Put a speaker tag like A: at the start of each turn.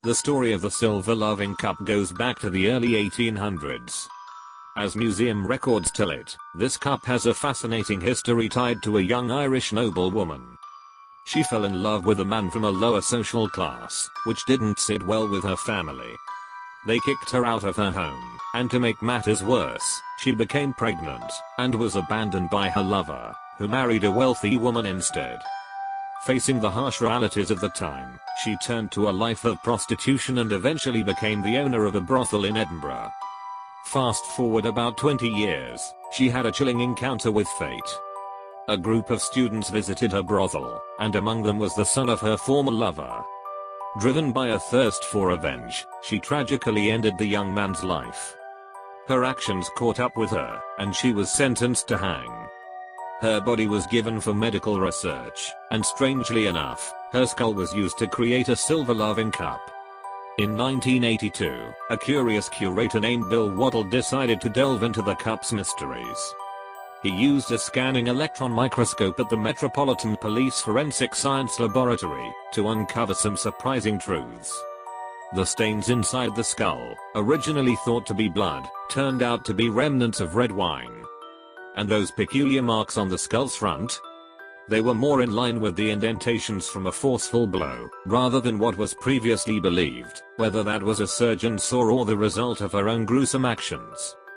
A: The story of the silver loving cup goes back to the early 1800s. As museum records tell it, this cup has a fascinating history tied to a young Irish noblewoman. She fell in love with a man from a lower social class, which didn't sit well with her family. They kicked her out of her home, and to make matters worse, she became pregnant, and was abandoned by her lover, who married a wealthy woman instead. Facing the harsh realities of the time, she turned to a life of prostitution and eventually became the owner of a brothel in Edinburgh. Fast forward about 20 years, she had a chilling encounter with fate. A group of students visited her brothel, and among them was the son of her former lover. Driven by a thirst for revenge, she tragically ended the young man's life. Her actions caught up with her, and she was sentenced to hang. Her body was given for medical research, and strangely enough, her skull was used to create a silver loving cup. In 1982, a curious curator named Bill Waddell decided to delve into the cup's mysteries. He used a scanning electron microscope at the Metropolitan Police Forensic Science Laboratory to uncover some surprising truths. The stains inside the skull, originally thought to be blood, turned out to be remnants of red wine. And those peculiar marks on the skull's front? They were more in line with the indentations from a forceful blow, rather than what was previously believed, whether that was a surgeon's saw or the result of her own gruesome actions.